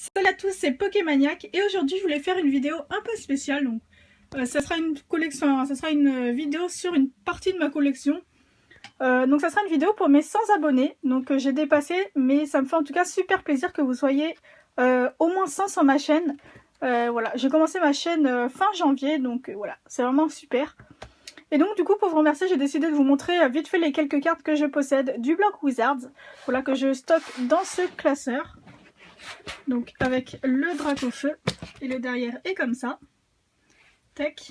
Salut à tous, c'est Pokémaniac et aujourd'hui je voulais faire une vidéo un peu spéciale. Donc, ça sera une collection, ça sera une vidéo sur une partie de ma collection. Donc ça sera une vidéo pour mes 100 abonnés. Donc j'ai dépassé, mais ça me fait en tout cas super plaisir que vous soyez au moins 100 sur ma chaîne. Voilà, j'ai commencé ma chaîne fin janvier, donc voilà, c'est vraiment super. Et donc du coup pour vous remercier, j'ai décidé de vous montrer vite fait les quelques cartes que je possède du bloc Wizards. Voilà, que je stocke dans ce classeur. Donc avec le Dracofeu et le derrière est comme ça. Tac.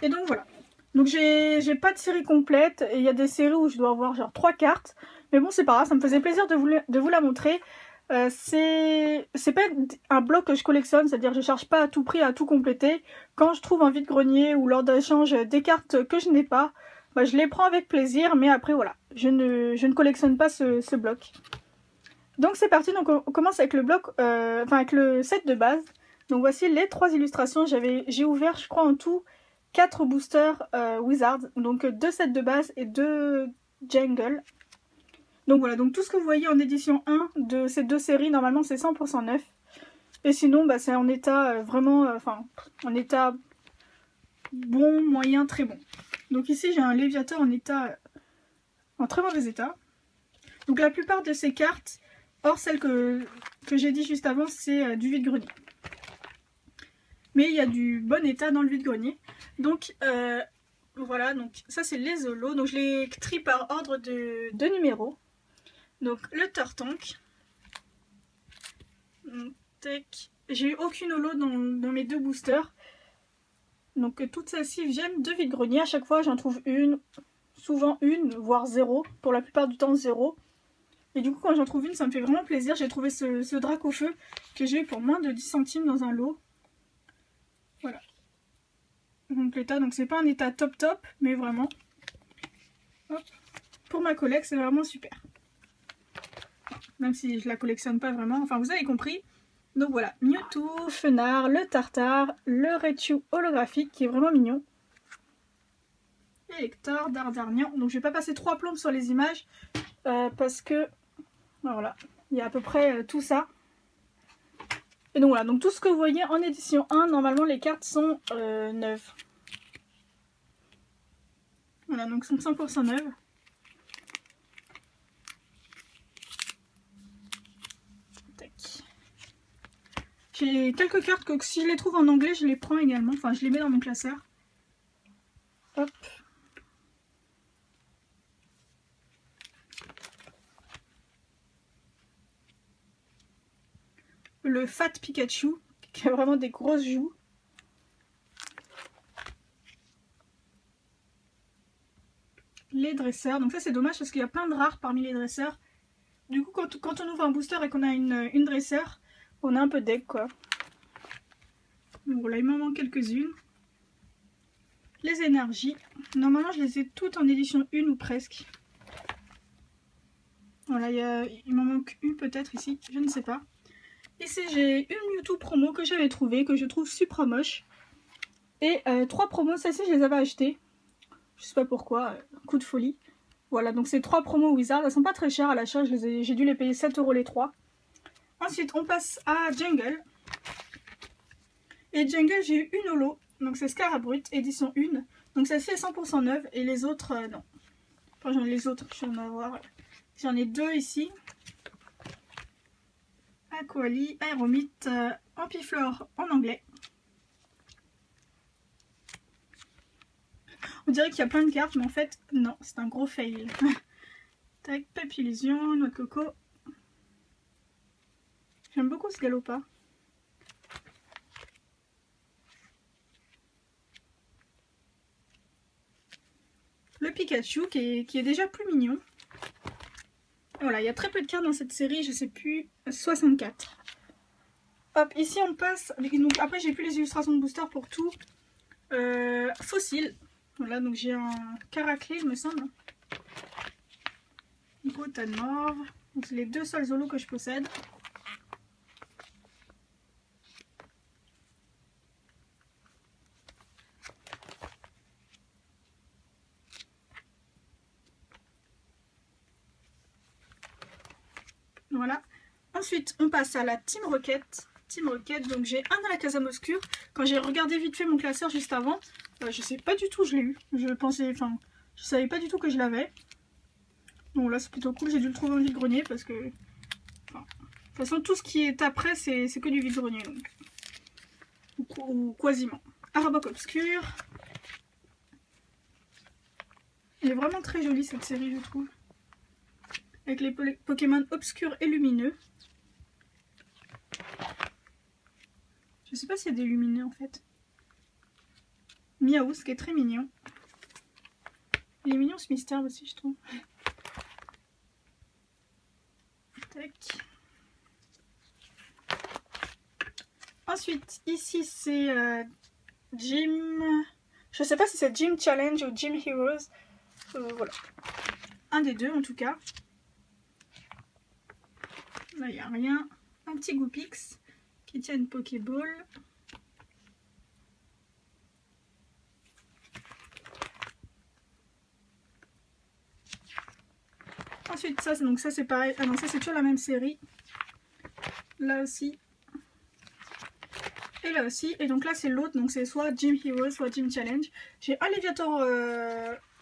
Et donc voilà. Donc j'ai pas de série complète et il y a des séries où je dois avoir genre 3 cartes. Mais bon c'est pas grave, ça me faisait plaisir de vous la montrer. C'est pas un bloc que je collectionne, c'est-à-dire je cherche pas à tout prix à tout compléter. Quand je trouve un vide-grenier ou lors d'échange des cartes que je n'ai pas, bah, je les prends avec plaisir, mais après voilà, je ne collectionne pas ce bloc. Donc c'est parti, donc on commence avec le bloc, avec le set de base. Donc voici les 3 illustrations, j'ai ouvert je crois en tout 4 boosters Wizards, donc 2 sets de base et 2 Jungle. Donc voilà, donc tout ce que vous voyez en édition 1 de ces deux séries, normalement c'est 100% neuf. Et sinon bah, c'est en état vraiment, en état bon, moyen, très bon. Donc ici j'ai un Léviateur en état, en très mauvais état. Donc la plupart de ces cartes, hors celle que j'ai dit juste avant, c'est du vide-grenier. Mais il y a du bon état dans le vide-grenier. Donc voilà, donc ça c'est les holos. Donc je les trie par ordre de numéros. Donc le Turtonk. J'ai eu aucune holo dans mes deux boosters. Donc toutes celles-ci viennent de vide-grenier. À chaque fois j'en trouve une, souvent une, voire zéro. Pour la plupart du temps zéro. Et du coup quand j'en trouve une ça me fait vraiment plaisir. J'ai trouvé ce Dracofeu que j'ai eu pour moins de 10 centimes dans un lot. Voilà. Donc l'état, donc c'est pas un état top top, mais vraiment. Hop. Pour ma collecte c'est vraiment super. Même si je la collectionne pas vraiment, enfin vous avez compris. Donc voilà, Mewtwo, Fenard, le Tartare, le Raichu holographique qui est vraiment mignon. Elector, Dardarnian. Donc je vais pas passer 3 plombes sur les images parce que voilà, il y a à peu près tout ça. Et donc voilà, donc tout ce que vous voyez en édition 1, normalement les cartes sont neuves. Voilà, donc sont 100% neuves. J'ai quelques cartes que si je les trouve en anglais, je les prends également. Enfin, je les mets dans mon classeur. Hop. Le Fat Pikachu, qui a vraiment des grosses joues. Les dresseurs. Donc ça, c'est dommage parce qu'il y a plein de rares parmi les dresseurs. Du coup, quand on ouvre un booster et qu'on a une dresseur, on a un peu de deck, quoi. Donc voilà, il m'en manque quelques-unes. Les énergies. Normalement, je les ai toutes en édition 1 ou presque. Voilà, il m'en manque une peut-être ici, je ne sais pas. Ici, j'ai une Mewtwo promo que j'avais trouvée, que je trouve super moche. Et 3 promos, celles-ci, je les avais achetées. Je sais pas pourquoi, coup de folie. Voilà, donc ces 3 promos Wizard, elles sont pas très chères à l'achat, j'ai dû les payer 7 € les 3. Ensuite, on passe à Jungle. Et Jungle, j'ai eu une holo, donc c'est Scarabrut, édition 1. Donc celle-ci est 100% neuve et les autres, non. Enfin, les autres, je vais en avoir. J'en ai 2 ici. Aquali, Aéromite, Ampiflore en anglais. On dirait qu'il y a plein de cartes, mais en fait, non, c'est un gros fail. Tac, Papillusion, Noix de Coco. J'aime beaucoup ce Galoppa. Le Pikachu qui est déjà plus mignon. Voilà, il y a très peu de cartes dans cette série, je sais plus, 64. Hop, ici on passe, donc après j'ai plus les illustrations de booster pour tout. Fossile, voilà, donc j'ai un Caraclé, il me semble. Gotanmor, donc c'est les 2 seuls zolos que je possède. Voilà. Ensuite, on passe à la Team Rocket. Team Rocket, donc j'ai un à la Casa Obscur. Quand j'ai regardé vite fait mon classeur juste avant, je sais pas du tout où je l'ai eu. Je savais pas du tout que je l'avais. Bon là c'est plutôt cool, j'ai dû le trouver en vide-grenier parce que... Enfin, de toute façon tout ce qui est après c'est que du vide-grenier donc. Ou quasiment. Arbok Obscur. Elle est vraiment très jolie cette série je trouve. Avec les Pokémon obscurs et lumineux. Je sais pas s'il y a des lumineux en fait. Miaouz qui est très mignon. Il est mignon ce mystère aussi je trouve. Tac. Ensuite ici c'est Gym... Je sais pas si c'est Gym Challenge ou Gym Heroes. Voilà. Un des deux en tout cas. Là il n'y a rien. Un petit Goopix qui tient une Pokéball. Ensuite ça c'est pareil. Ah non ça c'est toujours la même série. Là aussi. Et là aussi. Et donc là c'est l'autre. Donc c'est soit Gym Heroes soit Gym Challenge. J'ai un Léviator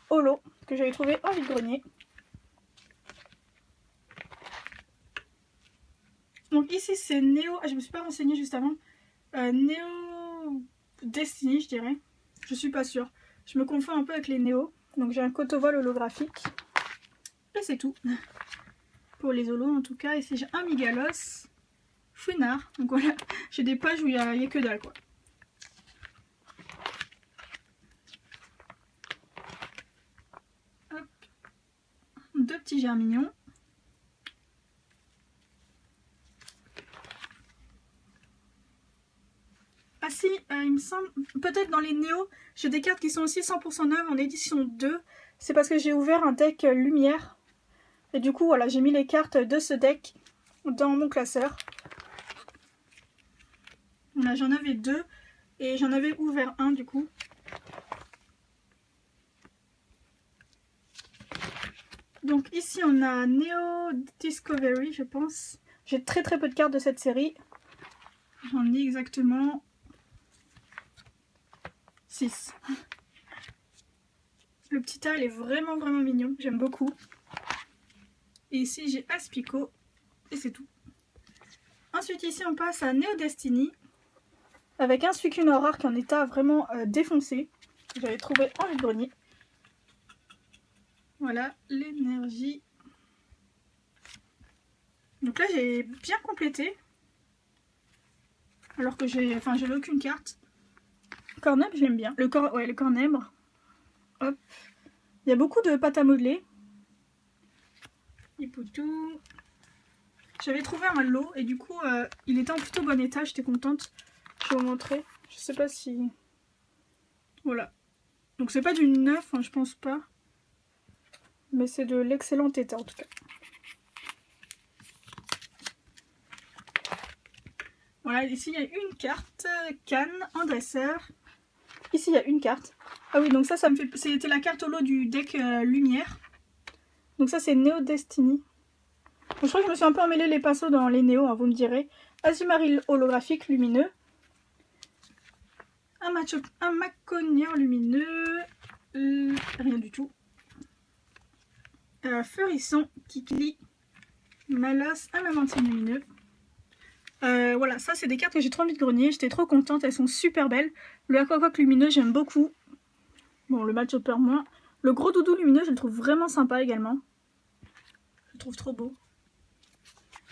Holo que j'avais trouvé en vide-grenier. Donc ici c'est Neo, je me suis pas renseignée juste avant, Neo Destiny je dirais, je suis pas sûre, je me confonds un peu avec les Neo, donc j'ai un Kotovol holographique, et c'est tout, pour les holos en tout cas. Ici j'ai un Migalos, Fouinard, donc voilà, j'ai des pages où il y a que dalle quoi. Hop. Deux petits Germignons. Ah si, il me semble, peut-être dans les Néo, j'ai des cartes qui sont aussi 100% neuves en édition 2. C'est parce que j'ai ouvert un deck lumière. Et du coup, voilà, j'ai mis les cartes de ce deck dans mon classeur. Voilà, j'en avais deux et j'en avais ouvert un du coup. Donc ici, on a Neo Discovery, je pense. J'ai très peu de cartes de cette série. J'en ai exactement 6. Le petit A, il est vraiment mignon. J'aime beaucoup. Et ici, j'ai Aspico. Et c'est tout. Ensuite, ici, on passe à Neo Destiny. Avec un Suicune rare qui est en état vraiment défoncé. Que j'avais trouvé en vide-grenier. Voilà, l'énergie. Donc là, j'ai bien complété. Alors que j'ai aucune carte. Cornèbre, j'aime bien. Le cornèbre. Hop. Il y a beaucoup de pâte à modeler. Hippotou. J'avais trouvé un lot et du coup, il était en plutôt bon état. J'étais contente. Je vais vous montrer. Je sais pas si... Voilà. Donc c'est pas du neuf, hein, je pense pas. Mais c'est de l'excellent état en tout cas. Voilà, ici il y a une carte, Cannes en dresseur. Ici il y a une carte. Ah oui, donc ça me fait... C'était la carte holo du deck lumière. Donc ça c'est Neo Destiny. Donc, je crois que je me suis un peu emmêlé les pinceaux dans les Néo, hein, vous me direz. Azumarill holographique lumineux. Un Maconier lumineux. Rien du tout. Feurisson, Kikli, Malos, un Lamantine lumineux. Voilà, ça c'est des cartes que j'ai trop envie de grenier. J'étais trop contente, elles sont super belles. Le Aquacoque lumineux, j'aime beaucoup. Bon, le Machopper moins. Le gros doudou lumineux, je le trouve vraiment sympa également. Je le trouve trop beau.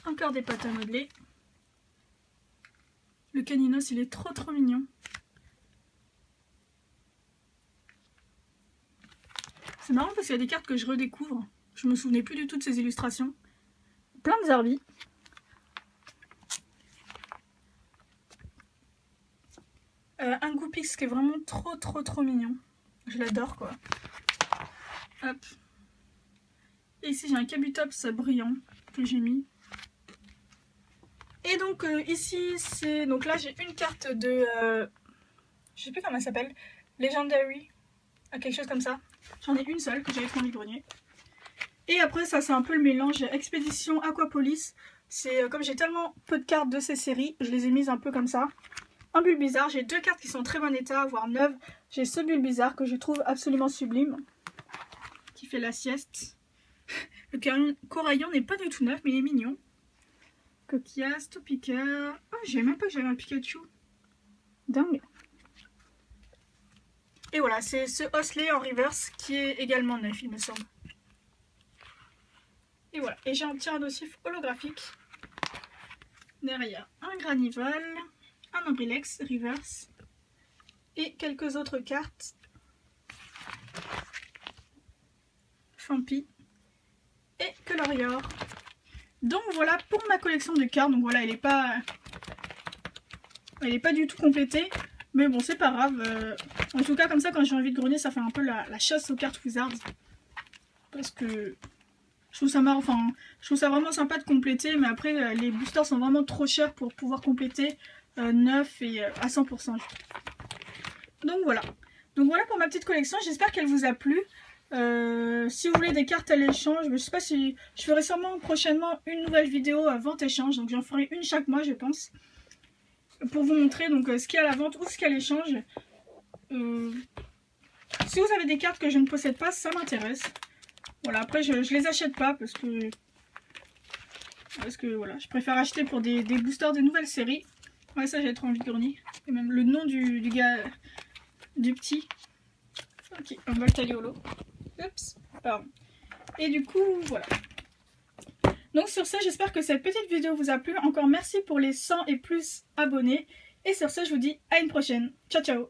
Encore des pâtes à modeler. Le Caninos, il est trop mignon. C'est marrant parce qu'il y a des cartes que je redécouvre. Je me souvenais plus du tout de ces illustrations. Plein de Zarbi. Un Goopix qui est vraiment trop mignon. Je l'adore quoi. Hop. Et ici j'ai un Kabutops brillant que j'ai mis. Et donc ici c'est... Donc là j'ai une carte de... je sais plus comment elle s'appelle. Legendary. Quelque chose comme ça. J'en ai une seule que j'avais pris en grenier. Et après ça c'est un peu le mélange Expédition Aquapolis C'est comme j'ai tellement peu de cartes de ces séries, je les ai mises un peu comme ça. Un Bulbizarre, j'ai 2 cartes qui sont en très bon état, voire neuves. J'ai ce Bulbizarre que je trouve absolument sublime, qui fait la sieste. Le Coraillon n'est pas du tout neuf, mais il est mignon. Coquillasse, Topiqueur. Oh, j'ai même pas que j'avais un Pikachu. Dingue. Et voilà, c'est ce Hosley en reverse qui est également neuf, il me semble. Et voilà, et j'ai un Tyrannosif holographique. Derrière, un Granival, un Ombrilex reverse et quelques autres cartes. Fampi et Colorior. Donc voilà pour ma collection de cartes. Donc voilà, elle est pas du tout complétée, mais bon, c'est pas grave. En tout cas, comme ça, quand j'ai envie de grogner, ça fait un peu la chasse aux cartes Wizards, parce que je trouve ça marrant. Enfin, je trouve ça vraiment sympa de compléter, mais après les boosters sont vraiment trop chers pour pouvoir compléter 9 et à 100%. Donc voilà pour ma petite collection. J'espère qu'elle vous a plu. Si vous voulez des cartes à l'échange, je sais pas si je ferai sûrement prochainement une nouvelle vidéo à vente échange, donc j'en ferai une chaque mois, je pense, pour vous montrer donc ce qu'il y a à la vente ou ce qu'il y a à l'échange. Si vous avez des cartes que je ne possède pas, ça m'intéresse. Voilà, après je les achète pas parce que voilà, je préfère acheter pour des boosters de nouvelles séries. Ouais, ça j'ai trop envie de grogner. Et même le nom du gars, du petit. Ok, un Voltaliolo. Oups, pardon. Et du coup, voilà. Donc sur ce, j'espère que cette petite vidéo vous a plu. Encore merci pour les 100 et plus abonnés. Et sur ce, je vous dis à une prochaine. Ciao, ciao.